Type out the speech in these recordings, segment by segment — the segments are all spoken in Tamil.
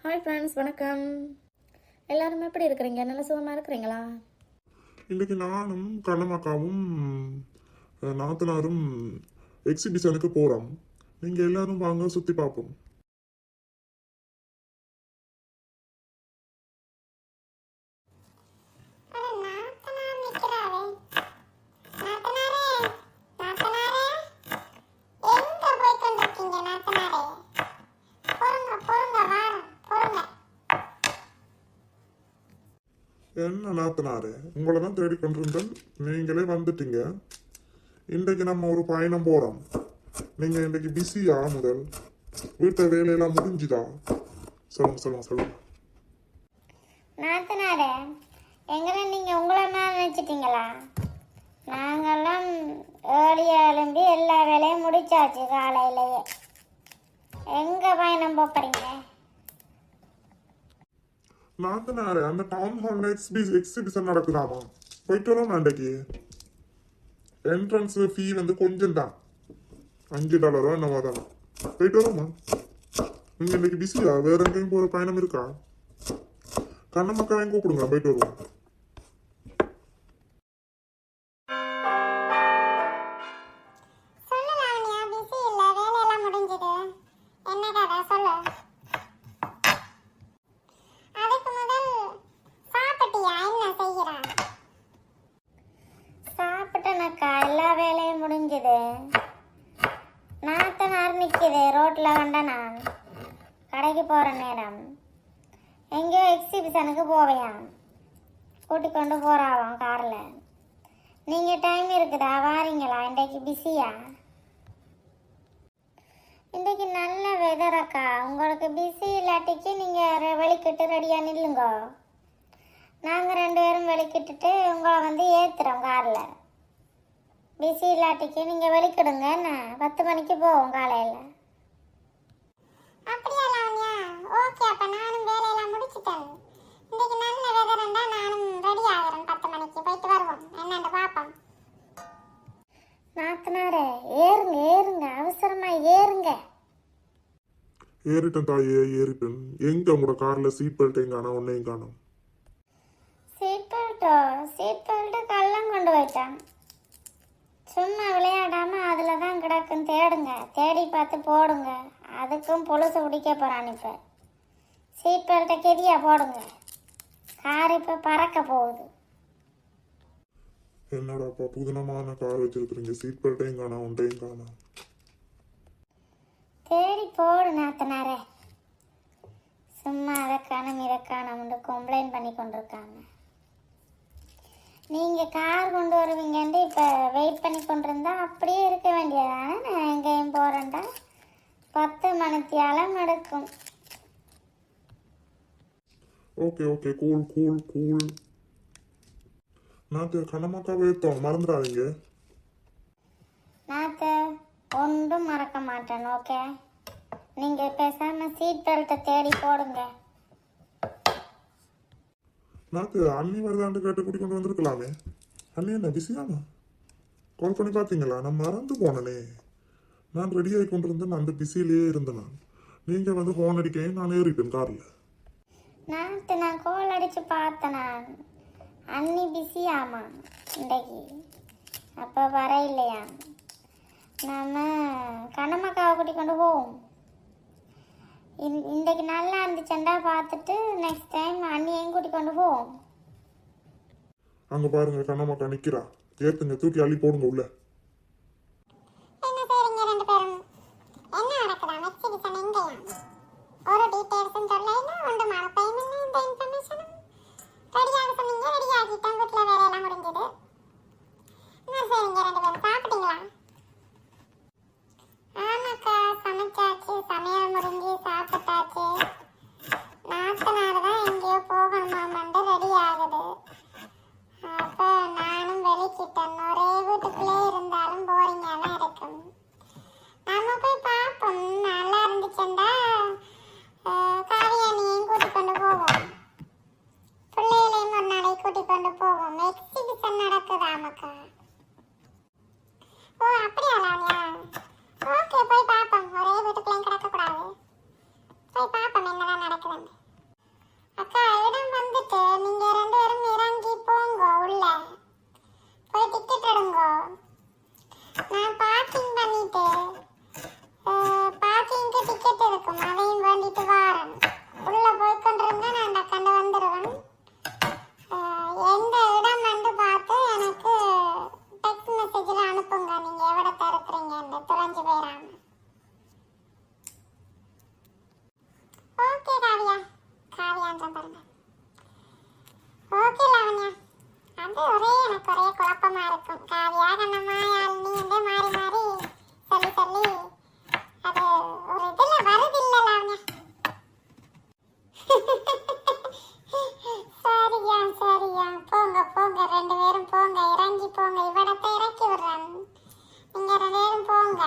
ஹாய் ஃப்ரெண்ட்ஸ், வணக்கம். எல்லாரும் எப்படி இருக்கிறீங்க? நல்ல சுகமாக இருக்கிறீங்களா? இன்றைக்கு நானும் கண்ணம்மாக்காவும் நாத்தனாரும் எக்ஸிபிஷனுக்கு போகிறோம். நீங்கள் எல்லாரும் வாங்க சுற்றி பார்ப்போம். என்ன நாத்தனாரு, உங்களை தான் தேடி கொண்டிருந்தேன். நீங்களே வந்துட்டீங்க. இன்றைக்கு நம்ம ஒரு பயணம் போகிறோம். நீங்கள் இன்றைக்கு பிஸியா? முதல் வீட்டை வேலையெல்லாம் முடிஞ்சுதா? சொல்லுங்க. நாத்தனாரே, எங்களை நீங்கள் உங்களை மாதிரி நினச்சிட்டிங்களா? நாங்கள்லாம் ஏழியாக எழும்பி எல்லா வேலையும் முடிச்சாச்சு காலையிலேயே. எங்கே பயணம் போகிறீங்க? நாத்தனாரு, அந்த டவுன் ஹாலில் எக்ஸிபிஷன் நடக்குதாமா? போயிட்டு வரோம். இன்றைக்கு என்ட்ரன்ஸ் ஃபீ கொஞ்சம் தான், $5 என்னவோ தானே. போயிட்டு வரோமா? நீங்கள் இன்றைக்கு பிஸியா? வேற எங்கேயும் போகிற பயணம் இருக்கா? கண்ணம்மாக்காவையும் கூப்பிடுங்க, போயிட்டு வருவோம். எல்லா வேலையும் முடிஞ்சது. நாத்தனார் நிற்கிது ரோட்டில். கண்ட நான் கடைக்கு போகிற நேரம் எங்கேயோ எக்ஸிபிஷனுக்கு போவையாம். கூட்டிக் கொண்டு போகிறாவாம் காரில். நீங்கள் டைம் இருக்குதா? வாரீங்களா? இன்றைக்கு பிஸியா? இன்றைக்கு நல்ல வெதர் அக்கா. உங்களுக்கு பிஸி இல்லாட்டிக்கு நீங்கள் வெளிக்கிட்டு ரெடியாக நில்லுங்க. நாங்கள் 2 பேரும் வெளிக்கிட்டுட்டு உங்களை ஏற்றுறோம் காரில். பிஸி இல்லாட்டிக்கு நீங்கள் வெளிக்கிடுங்க. என்ன 10 மணிக்கு போவோம் காலையில். அப்படியா லாவண்யா? ஓகே, அப்போ நானும் வேலையெல்லாம் முடிச்சுட்டேன். இன்றைக்கு நல்ல வெதர்ண்டா நானும் ரெடி ஆகிறேன். 10 மணிக்கு போயிட்டு வருவோம். என்னென்னு பார்ப்போம். நாத்தனாரே, ஏறுங்க, அவசரமாக ஏறுங்க. ஏறிட்டேன் தாயே, ஏறிட்டேன். எங்க உங்களோட காரில் சீட் பெல்ட் எங்கானா? ஒன்னையும் காணும். சீட் பெல்ட்டு கள்ளம் கொண்டு போயிட்டான். சும்மா விளையாடாமல் அதில் தான் கிடக்குன்னு தேடுங்க. தேடி பார்த்து போடுங்க. அதுக்கும் பொழுது பிடிக்க போகிறான். இப்போ சீட் பெல்ட்டை கெதியாக போடுங்க. கார் இப்போ பறக்க போகுது. என்னடாப்பா புதுனமான கார் வச்சிருக்கிறீங்க, சீட் பெல்ட்டையும் காணா, ஒன்றையும் காணா. தேடி போடு நாத்தனாரே. சும்மா அதை காணும் இதை காணும்னு கம்ப்ளைண்ட் பண்ணி கொண்டிருக்காங்க. நீங்கள் கார் கொண்டு வருவீங்கன்ட்டு இப்போ வெயிட் பண்ணி கொண்டிருந்தா அப்படியே இருக்க வேண்டியதானே. நான் எங்கேயும் போகிறேன்டா 10 மணித்தியாலம் எடுக்கும். Okay, cool. நாத்து கண்ணம்மாக்காவை ஏற்றோம், மறந்துடாதீங்க. நாத்து ஒன்றும் மறக்க மாட்டேன். ஓகே, நீங்கள் பேசாமல் சீட் பெல்ட்டை தேடி போடுங்க. நாத்து அண்ணி வருதாண்டு கேட்டு கூட்டி கொண்டு வந்திருக்கலாமே. அண்ணி என்ன பிஸியாமா? கால் பண்ணி பார்த்தீங்களா? நான் மறந்து போனனே. நான் ரெடி ஆகி கொண்டு இருந்தேன், அந்த பிஸியிலேயே இருந்தேன். நீங்கள் ஃபோன் அடிக்க நான் ஏறிட்டேன் காரில். நான் கால் அடித்து பார்த்தேன். நான் அண்ணி பிஸியாமா இன்றைக்கு? அப்போ வர இல்லையா? நம்ம கண்ணம்மாக்காவை கூட்டி கொண்டு போவோம். இன்றைக்கு நல்லா இருந்துச்சுண்டா பார்த்துட்டு நெக்ஸ்ட் டைம் அண்ணியையும் கூட்டி கொண்டு போவோம். அங்கே பாருங்க, கண்ணம்மாக்கா நிற்கிறா. ஏற்றுங்க, தூக்கி அள்ளி போடுங்க உள்ள. என்ன செய்றீங்க 2 பேரும்? என்ன நடக்குதா? எக்ஸிபிஷன் எங்கயா? ஒரு டீடைல்ஸும் சொல்லலைன்னா ஒன்று மறப்பையும் இல்லை. இந்த இன்ஃபர்மேஷனும் ரெடியாக சொன்னீங்க. ரெடி ஆகிட்டேன். வீட்டில் வேலையெல்லாம் முடிஞ்சது. என்ன செய்றீங்க 2 பேரும்? சாப்பிட்டீங்களா? ஆமாக்கா, சமைச்சாச்சு. சமையல் முடிஞ்சு சாப்பிட்டாச்சு. நாத்தனார் தான் எங்கேயோ போகணுமாமண்டு ரெடி ஆகுது. அப்போ நானும் வெளிக்கிட்டேன். ஒரே வீட்டுக்குள்ளே இருந்தேன். இருக்கேன். அக்கா இடம் வந்துட்டு நீங்க 2 பேரும் இறங்கி போங்க, உள்ள போய் டிக்கெட் எடுங்க. நான் பார்க்கிங் பண்ணிட்டு பார்க்கிங்க்கு டிக்கெட் இருக்கும், அதையும் வேண்டிட்டு வாரேன். உள்ள போய் கொண்டிருந்தா நான் டக்கண்டு வந்துடுவேன். எந்த இடம் வந்து பார்த்து எனக்கு டெக்ஸ்ட் மெசேஜில் அனுப்புங்க, நீங்க எவ்வளோ இருக்கிறீங்கன்னு தொலைஞ்சு போயிடாம. ஓகே காவியா, காவியான்ற பாருங்க. ஓகே லாவண்யா, அது எனக்கு ஒரே குழப்பமா இருக்கும். காவியா கண்ணம்மா யாழினி என்று மாறி மாறி சொல்லி சொல்லி அது ஒரு இதுல வருது இல்ல லாவண்யா. சரியா சரியா, போங்க போங்க, 2 பேரும் போங்க, இறங்கி போங்க. இவடத்தை இறக்கி விடுறேன், நீங்க 2 பேரும் போங்க.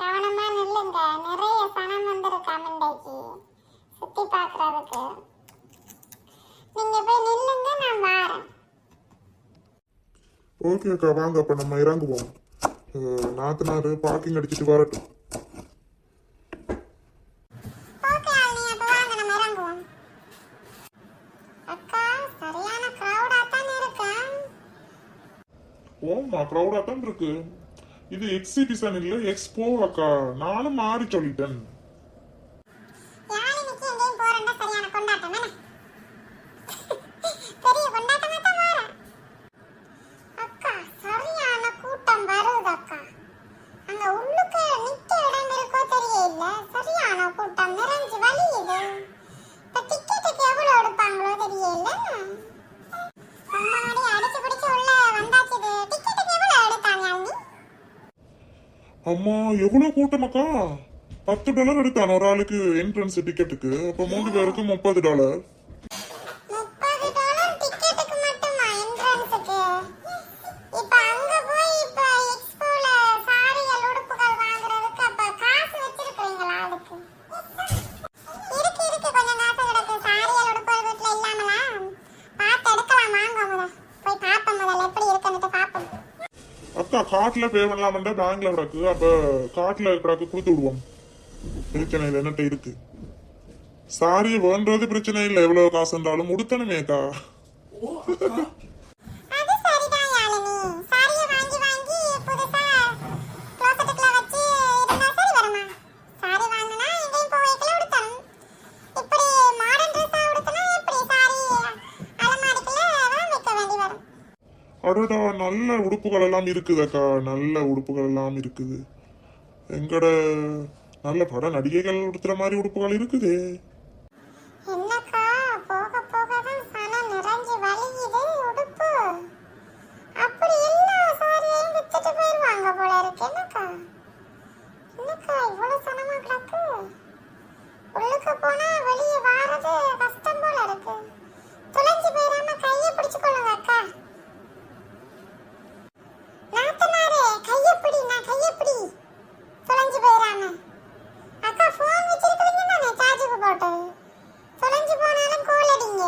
கவனமா நில்லுங்க, நிறைய சனம் வந்திருக்கா மண்டைக்கு சுத்தி பாக்குறதுக்கு. நீங்க போய் நில்லுங்க, நான் வாரேன். ஓகே அக்கா, வாங்க அப்ப நம்ம இறங்குவோம். நாத்தனாரு பார்க்கிங் அடிச்சிட்டு வரட்டும். ஓகே ஆலினி, அப்ப வாங்க நம்ம இறங்குவோம். அக்கா சரியான கிரவுடா தான் இருக்கு. ஓமா க்ரௌடா தான் இருக்கு. இது எக்ஸிபிஷன் இல்ல, எக்ஸ்போ அக்கா. நானும் மாறி சொல்லிட்டேன். யாழினிக்கு எங்கேயும் போறேன்டா சரியான கொண்டாட்டம் என்ன? பெரிய கொண்டாட்டமா தான் வாரேன். அக்கா சரியான கூட்டம் வருது அக்கா. அங்க உள்ளுக்கு நிக்க இடம் இருக்கோ தெரியல, சரியான கூட்டம் நிறைஞ்சு வலியுது. இப்ப டிக்கெட்டுக்கு எவ்வளவு எடுப்பாங்களோ தெரியல. முன்னாடி அடிச்சு பிடிச்சு உள்ள வந்தாச்சு. டிக்கெட்டுக்கு எவ்வளவு எடுத்தாங்க அண்ணி? அம்மா எவ்வளவு கூட்டம் அக்கா? $10 எடுத்தான் ஒரு ஆளுக்கு என்ட்ரன்ஸ் டிக்கெட்டுக்கு. அப்ப 3 பேருக்கு $30. $30 டிக்கெட்டுக்கு மட்டுமா என்ட்ரன்ஸுக்கு? இப்ப அங்க போய் இப்ப எக்ஸ்போல சாரிகள் உடுப்புகள் வாங்குறதுக்கு அப்ப காசு வச்சிருக்கீங்களா? அதுக்கு இருக்கு கொஞ்சம் காசு கிடக்கு. சாரிகள் உடுப்புகள் வீட்டுல இல்லாமலா? பார்த்து எடுக்கலாம், வாங்க முதல்ல போய் பார்ப்போம், முதல்ல எப்படி இருக்குன்னு பார்ப்போம். அக்கா கார்ட்ல பே பண்ணலாம்டா, பேங்க்ல கிடக்கு. அப்ப கார்ட்ல கிடக்கு கொடுத்து விடுவோம். பிரச்சனை இல்லை, என்னட்ட இருக்கு. சாரியை வேண்டது பிரச்சனை இல்லை, எவ்வளவு காசு இருந்தாலும் உடுத்தணுமே அக்கா. அது சரிதான் யாழினி, சாரியை வாங்கி வாங்கி புதுசா க்ளோசெட்டுக்குள்ள வச்சு இருந்தா சரி வருமா? சாரி வாங்கினா எங்கேயும் போய்க்கல உடுத்தணும். இப்படி மாடர்ன் ட்ரெஸ்ஸா உடுத்தினா எப்படி சாரி அலமாரிக்குள்ள வைக்க வேண்டி வரும். அடடா, நல்ல உடுப்புகள் எல்லாம் இருக்குது அக்கா. நல்ல உடுப்புகள் எல்லாம் இருக்குது. எங்கட நல்ல பட நடிகைகள் உடுத்துற மாதிரி உடுப்புகள் இருக்குது. என்னக்கா போக போக தான் சனம் நிறைஞ்சு வலியுது உடுப்பு. அப்படி எல்லா சாரியையும் வித்துட்டு போயிருவாங்க போல இருக்கு. என்னக்கா இவ்வளவு சனமா கிடக்கு? உள்ளுக்கு போனா வெளியே வாரது கஷ்டம் போல இருக்கு. துளைஞ்சு போயிடாம கையை பிடிச்சுக்கொள்ளுங்க அக்கா. நாத்தனாரே கையை பிடி, நான் கையை பிடி, துளைஞ்சு போயிடாம. அக்கா போன் வச்சிருக்கீங்க தானே சார்ஜுக்கு போட்டு? தொலைஞ்சு போனாலும் கோல் அடிங்க.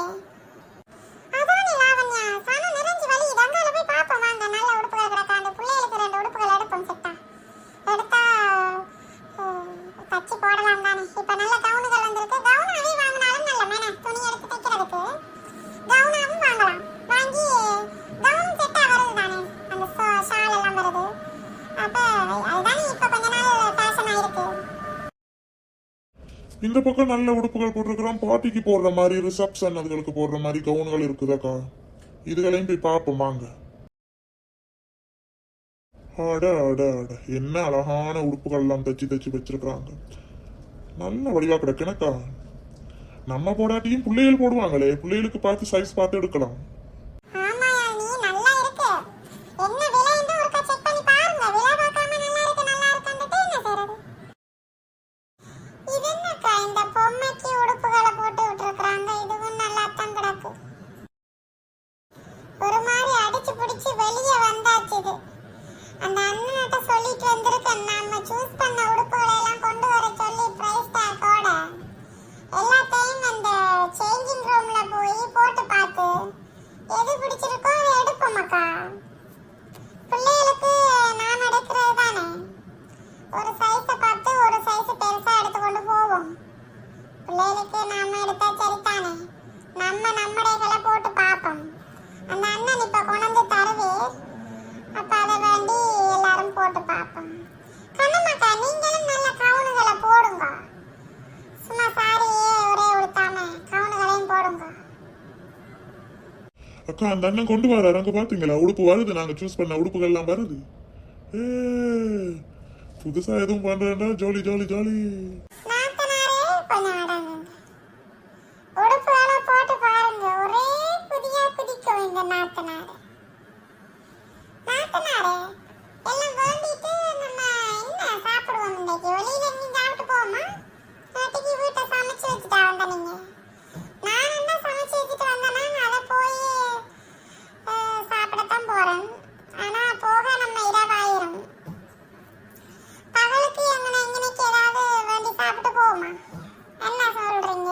அதானே லாவண்யா, சனம் நிறைஞ்சு வலியுது. அங்கால போய் பார்ப்போம் வாங்க. நல்ல உடுப்புகள் கிடக்காண்டு பிள்ளைகளுக்கு 2 உடுப்புகள் எடுப்போம். செட்டா எடுத்தா தச்சு போடலாம் தானே. இப்ப நல்ல கவுனுகள் வந்திருக்கு. கவுனாவே வாங்கினாலும் நல்ல மேன துணி எடுத்து தைக்கிறதுக்கு கவுனாவும் வாங்கலாம். வாங்கி கவுன் செட்டா வருது தானே, அந்த ஷால் எல்லாம் வருது. அப்ப அதுதானே இப்ப கொஞ்ச நாள் ஃபேஷன் ஆயிருக்கு. இந்த பக்கம் நல்ல உடுப்புகள் போட்டிருக்கிறோம். பார்ட்டிக்கு போடுற மாதிரி, ரிசப்ஷன் அதுகளுக்கு போடுற மாதிரி கவுன்கள் இருக்குதாக்கா. இதுகளையும் போய் பார்ப்போம் வாங்க. அட அட அட, என்ன அழகான உடுப்புகள் எல்லாம் தச்சு வச்சிருக்கிறாங்க. நல்ல வடிவா கிடக்குனக்கா. நம்ம போடாட்டியும் பிள்ளைகள் போடுவாங்களே, பிள்ளைகளுக்கு பார்த்து சைஸ் பார்த்து எடுக்கலாம். ஆமா யாழினி, நல்லா இருக்கு. என்ன விலைன்னு ஒருக்கா செக் பண்ணி பாருங்க. விலை பார்க்காம நல்லா இருக்குன்னுட்டு என்ன செய்றது? இது என்னக்கா இந்த பொம்மைக்கு உடுப்புகளை போட்டு விட்டுருக்காங்க? இதுவும் நல்லா தான் கிடக்கு. ஒரு மாதிரி அடிச்சு பிடிச்சு வெளியே வந்தாச்சு. இது அந்த அண்ணன்கிட்ட சொல்லிட்டு வந்திருக்கேன், நம்ம சூஸ் பண்ண உடுப்புகளை எல்லாம் கொண்டு வர சொல்லி பிரைஸ் டேக்கோட எல்லாத்தையும் அந்த சேஞ்சிங் ரூம்ல போய் போட்டு பார்த்து நம்ம நம்மடைகளை போட்டு பார்ப்போம். அந்த அண்ணன் இப்ப கொண்டு தருவே, அப்ப அதை வேண்டி எல்லாரும் போட்டு பார்ப்போம். கண்ணம்மாக்கா நீங்களும் நல்ல கவுனுகளை போடுங்க. சும்மா சாரியே ஒரே உடுத்தாம கவுனுகளையும் போடுங்க. அக்கா அந்த அண்ணன் கொண்டு வராரு, அங்க பாத்தீங்களா? உடுப்பு வருது, நாங்க சூஸ் பண்ண உடுப்புகள் எல்லாம் வருது. ஏ புதுசா எதுவும் பண்றேன்டா, ஜாலி ஜாலி ஜாலி. நாத்தனாரே கொஞ்சம் அடங்குங்க. உடுப்புகளை போட்டு பாருங்க, ஒரே குதியா குதிக்கும் இந்த நாத்தனாரே. நாத்தனாரே எல்லாம் வேண்டிட்டு நம்ம என்ன சாப்பிடுவோம் இன்னைக்கு? வெளியில எங்கேயும் சாப்பிட்டு போவோமா? நேற்றுக்கு வீட்டை சமைச்சு வச்சுட்டா வந்த நீங்க. நான் என்ன சமைச்சு வச்சுட்டு வந்தேன்னா அதை போய் சாப்பிடத்தான் போறேன். ஆனா போக நம்ம இரவாயிரும். பகலுக்கு எங்கனைக்கு ஏதாவது வேண்டி சாப்பிட்டு போவோமா? என்ன சொல்றீங்க?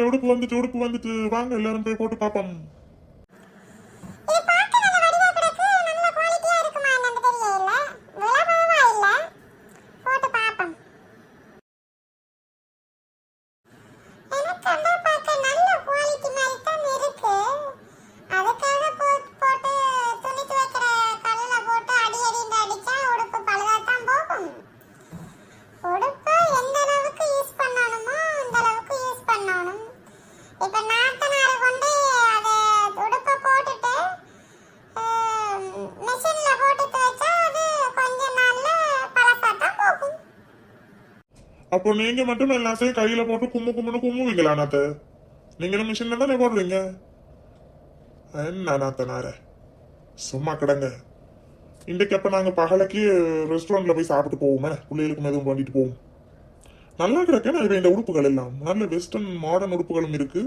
உடுப்பு வந்துட்டு வாங்க எல்லாரும் போய் போட்டு பாப்போம். இது பார்க்க நல்ல வடிவா கிடக்கு, நல்ல குவாலிட்டியா இருக்குமா என்னன்னு தெரியல. விலை பரவாயில்லை, போட்டு பார்ப்போம். எனக்கு அந்த பார்க்க நல்ல குவாலிட்டி மாதிரி தான் இருக்கு. அதுக்காக போட்டு துணி துவைக்கிற கல்லுல போட்டு அடி அடின்னு அடிச்சா உடுப்பு பழுதாத்தான் போகும். உடுப்பு எந்த அளவுக்கு யூஸ் பண்ணணுமோ அந்த அளவுக்கு யூஸ் பண்ணணும். இப்ப நாத்தனாரை கொண்டு அதை உடுப்பை போட்டுட்டு மிஷின்ல போட்டு துவைச்சா அது கொஞ்ச நாள்ல பழசாத்தான் போகும். அப்போ நீங்க மட்டும் எல்லாத்தையும் கையில போட்டு கும்முன்னு கும்முவீங்களா நாத்த? நீங்களும் மிஷின்ல தானே போடுறீங்க. என்ன நாத்தனார சும்மா கிடங்க. இன்றைக்கு அப்ப நாங்க பகலைக்கு ரெஸ்டாரண்ட்ல போய் சாப்பிட்டு போவோமே, பிள்ளைகளுக்கும் எதுவும் பண்ணிட்டு போவோம். நல்லா கிடக்கு நான் இந்த உடுப்புகள் எல்லாம் நல்ல வெஸ்டர்ன் மாடர்ன் உடுப்புகளும் இருக்கு,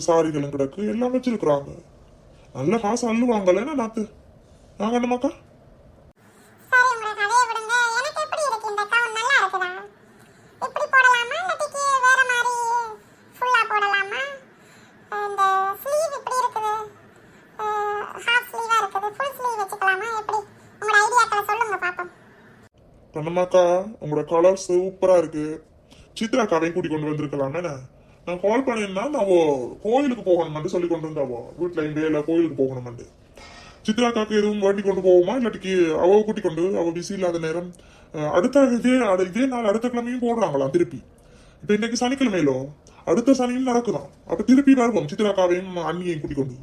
சாரிகளும் கிடக்கு, எல்லாம் வச்சிருக்கிறாங்க. நல்ல காசு அள்ளுவாங்கல்ல நாத்து. நாங்க என்ன மக்கா? சரி உங்க கதையை விடுங்க. எனக்கு எப்படி இருக்கு இந்த கவுன்? நல்லா இருக்குதா? இப்படி போடலாமா இல்லாட்டிக்கு வேற மாதிரி ஃபுல்லா போடலாமா? இந்த ஸ்லீவ் இப்படி இருக்குது, ஹாஃப் ஸ்லீவா இருக்குது, ஃபுல் ஸ்லீவ் வச்சுக்கலாமா? எப்படி உங்களோட ஐடியாக்களை சொல்லுங்க பாப்போம். கண்ணம்மாக்கா உங்களோட கலர் சூப்பரா இருக்கு. சித்ராக்காவையும் கூட்டி கொண்டு வந்திருக்கலாம். நான் கால் பண்ணியிருந்தா நான் கோயிலுக்கு போகணும்னு சொல்லி கொண்டு வந்தாவோ, வீட்டுல இந்தியால கோயிலுக்கு போகணும்னு. சித்ராக்காக்கு எதுவும் வண்டி கொண்டு போவோமா இல்லாட்டிக்கு அவ கூட்டி கொண்டு அவ பிஸி இல்லாத நேரம் அடுத்த இதே நாள் அடுத்த கிழமையும் போடுறாங்களாம் திருப்பி. இப்ப இன்னைக்கு சனிக்கிழமையிலோ அடுத்த சனியும் நடக்குதாம். அப்ப திருப்பி வருவோம் சித்ராக்காவையும் அண்ணியையும் கூட்டி கொண்டு.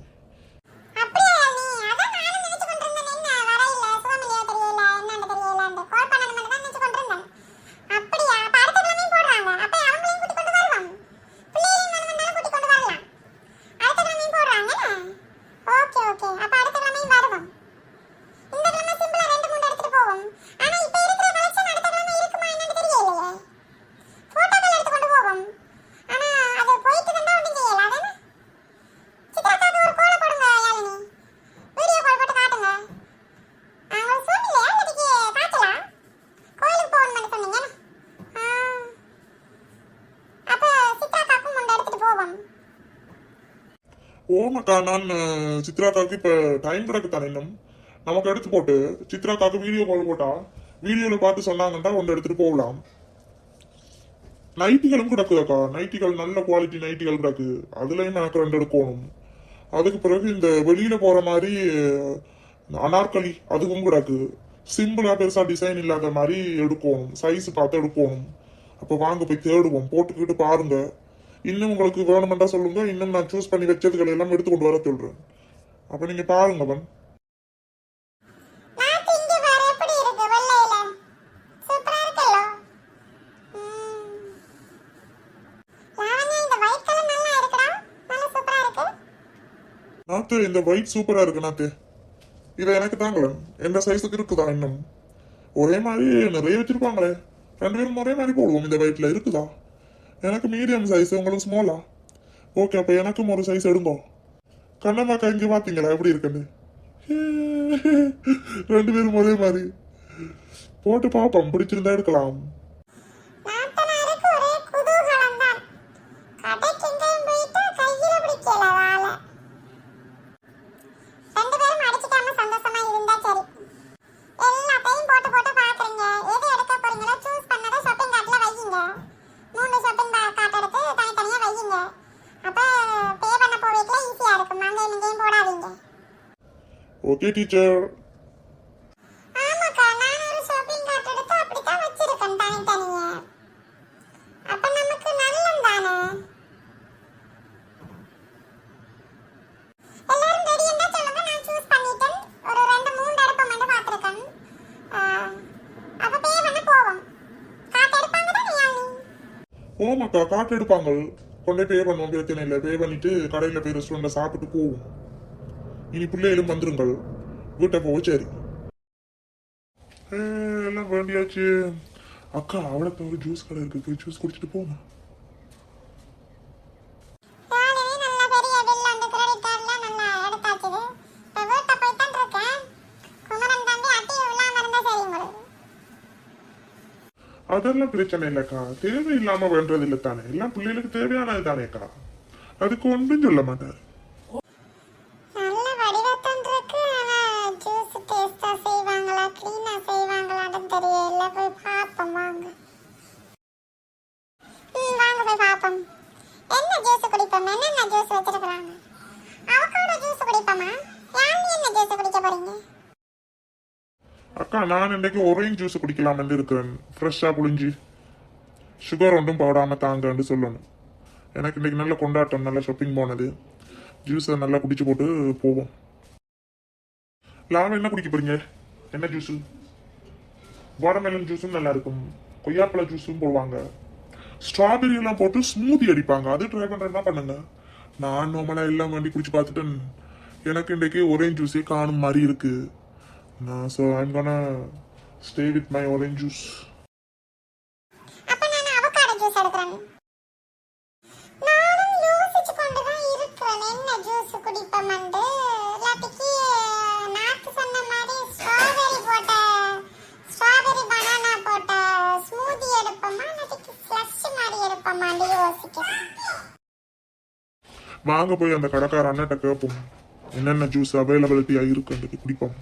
அப்படியே நீ அதான் நானும் நினைச்சு கொண்டிருந்தேன். என்ன வரையில சுகமிலியா தெரியல என்னன்னு தெரியலன்னு கால் பண்ணணும் தான் நினைச்சு கொண்டிருந்தேன். அப்படியா? அப்ப அடுத்த கிழமையும் போடுறாங்க. அப்ப அவங்களையும் கூட்டி கொண்டு வருவோம். பிள்ளைகளையும் வேணும்னாலும் கூட்டி கொண்டு வரலாம். அடுத்த கிழமையும் போடுறாங்க. ஓகே ஓகே, அப்ப அடுத்த கிழமையும் வருவோம். இந்த கிழமை சிம்பிளா 2-3 எடுத்துட்டு போவோம். ஆனா இப்ப இருக்கிற கலெக்ஷன் அடுத்த கிழமை இருக்குமா என்னன்னு தெரியலையே. போட்டோக்கள் எடுத்து கொண்டு போவோம். ஆனா அது போயிட்டு வந்தா ஒன்றும் செய்யல. அதானே சித்ராக்காக்கு ஒரு கோல போடுங்க யாழினி. வீடியோ கால் போட்டு காட்டுங்க. அவங்க சொன்னீங்களா இல்லாட்டிக்கு காட்டலாம்? கோயிலுக்கு போகணும்னு சொன்னீங்க. அப்ப சித்ராக்காக்கும் ஒன்று எடுத்துட்டு போவோம். ஓமாக்கா நான் சித்ராக்காக்கு இப்ப டைம் கிடக்குத்தானே இன்னும். நமக்கு எடுத்து போட்டு சித்ராக்காக்கு வீடியோ கால் போட்டா வீடியோல பார்த்து சொன்னாங்கன்னா ஒன்று எடுத்துட்டு போகலாம். நைட்டிகளும் கிடக்குதாக்கா, நைட்டிகள் நல்ல குவாலிட்டி நைட்டிகள் கிடக்கு. அதுலயும் எனக்கு 2 எடுக்கணும். அதுக்கு பிறகு இந்த வெளியில போற மாதிரி அனார்கலி அதுவும் கிடக்கு. சிம்பிளா பெருசா டிசைன் இல்லாத மாதிரி எடுக்கணும், சைஸ் பார்த்து எடுக்கணும். அப்ப வாங்க போய் தேடுவோம், போட்டுக்கிட்டு பாருங்க. இன்னும் உங்களுக்கு வேணுமெண்டா சொல்லுங்க, இன்னும் நான் சூஸ் பண்ணி வச்சதுகளை எல்லாம் எடுத்து கொண்டு வர சொல்றேன். அப்ப நீங்க பாருங்க பன். நான் திங்க வேற எப்படி இருக்கு வெள்ளையில? சூப்பரா இருக்குல்ல? லாவண்யா இந்த ஒயிட் கலர் நல்லா இருக்குடா. நல்லா சூப்பரா இருக்கு. நாத்து இந்த ஒயிட் சூப்பரா இருக்கு நாத்து. இதை எனக்கு தாங்களேன், எந்த சைஸுக்கு இருக்குதா? இன்னும் ஒரே மாதிரி நிறைய வச்சிருப்பாங்களே, 2 பேரும் ஒரே மாதிரி போடுவோம். இந்த ஒயிட்ல இருக்குதா? எனக்கு மீடியம் சைஸ், உங்களுக்கு ஸ்மாலா? ஓகே, அப்ப எனக்கும் ஒரு சைஸ் எடுங்கோ. கண்ணம்மாக்கா இங்க பாத்தீங்களா எப்படி இருக்குன்னு? 2 பேரும் ஒரே மாதிரி போட்டு பாப்போம், பிடிச்சிருந்தா எடுக்கலாம். நாத்தனாருக்கு ஒரே குதூகலம் தான். கடைக்கு எங்கேயும் போயிட்டா கையில பிடிக்கல வாழை. 2 பேரும் அடிச்சுக்காம சந்தோஷமா இருந்தா சரி. எல்லாத்தையும் போட்டு போட்டு பாக்குறீங்க. எது எடுக்க போறீங்களோ சூஸ் பண்ணதை ஷாப்பிங் கார்ட்ல வையுங்க. 3 ஷாப்பிங் கார்ட் எடுத்து தனித்தனியா வையுங்க. அப்ப பே பண்ண போவேக்கல ஈஸியா இருக்கும். அங்க எங்கேயும் போடாதீங்க. Okay teacher. ஆமாக்கா, நான் ஒரு ஷாப்பிங் கார்ட் எடுத்து அப்படித்தான் வச்சிருக்கேன் தனித்தனியா. அப்ப நமக்கு நல்லம் தானே. எல்லாரும் ரெடி இருந்தா சொல்லுங்க, நான் சூஸ் பண்ணிட்டேன். ஒரு 2-3 அடுப்பு மட்டும் பார்த்திருக்கேன். அப்ப பே பண்ண போவோம். கார்ட் எடுப்பாங்க தானே யானி? ஓமாக்கா காட்டு எடுப்பாங்க. கொண்டே பே பண்ணுவோம், பிரச்சனை இல்லை. பே பண்ணிட்டு கடையில் போய் ரெஸ்டாரண்ட்ல சாப்பிட்டு போவோம். இனி பிள்ளைகளும் வந்துருங்கள் வீட்டை போவோம். சரி எல்லாம் வேண்டியாச்சு. அக்கா அவளுக்கு ஒரு ஜூஸ் கடை இருக்கு, போய் ஜூஸ் குடிச்சிட்டு போமா. யானி நல்ல பெரிய பில் அந்த கிரெடிட் கார்டுல நல்லா எடுத்தாச்சுது. இப்ப வீட்டை போய் தான் இருக்கேன். குமரன் தம்பி அட்டி இல்லாம இருந்தா சரி உங்களுக்கு. அதெல்லாம் பிரச்சனை இல்லைக்கா, தேவையில்லாம வேண்டது இல்லை தானே. எல்லாம் பிள்ளைகளுக்கு தேவையானது தானேக்கா, அதுக்கு ஒன்றும் சொல்ல மாட்டாரு. நல்ல வடிவத்தன் இருக்கு. ஆனா ஜூஸ் டேஸ்டா செய்வாங்களா க்ளீனா செய்வாங்களான்னு தெரியல. போய் பாப்போம் வாங்க. வாங்க போய் பாப்போம். என்ன ஜூஸ் குடிப்போம்? என்னென்ன ஜூஸ் வச்சிருக்காங்க? Avocado juice குடிப்போமா? யானி என்ன ஜூஸ் குடிக்க போறீங்க? அக்கா நான் இன்னைக்கு ஒரேஞ்ச் ஜூஸ் குடிக்கலாம்னு இருக்கிறேன். ஃப்ரெஷ்ஷா புளிஞ்சு சுகர் ஒன்றும் போடாம தாங்கன்னு சொல்லணும். எனக்கு இன்னைக்கு நல்ல கொண்டாட்டம், நல்ல ஷாப்பிங் போனது. ஜூஸை நல்லா குடிச்சு போட்டு போவோம். லாபம் என்ன குடிக்க போறீங்க? என்ன ஜூஸு? வாட்டர்மெலன் ஜூஸும் நல்லா இருக்கும், கொய்யாப்பழ ஜூஸும் போடுவாங்க, ஸ்ட்ராபெரி எல்லாம் போட்டு ஸ்மூதி அடிப்பாங்க. அது ட்ரை பண்றேன்னா பண்ணுங்க. நான் நார்மலா எல்லாம் வண்டி குடிச்சு பார்த்துட்டேன். எனக்கு இன்றைக்கு ஒரேஞ்ச் ஜூஸே காணும் மாதிரி இருக்கு. So I'm gonna stay with my orange juice. அப்ப நான் அவகாடோ ஜூஸ் எடுக்கிறேன். நானும் யோசிச்சு கொண்டு தான் இருக்கிறேன் என்ன ஜூஸ் குடிப்போம்னு. இல்லாட்டிக்கு நாக்கு சொன்ன மாதிரி ஸ்ட்ராபெரி பனானா போட்ட ஸ்மூதி எடுப்போமா, இல்லாட்டிக்கு ஸ்லஷ் மாதிரி எடுப்போமான்னு யோசிக்கிறேன். வாங்க போய் அந்த கடைக்கார அண்ணன்ட்ட கேட்போம் என்னென்ன ஜூஸ் அவைலபிலிட்டியா இருக்குன்னு குடிப்போம்.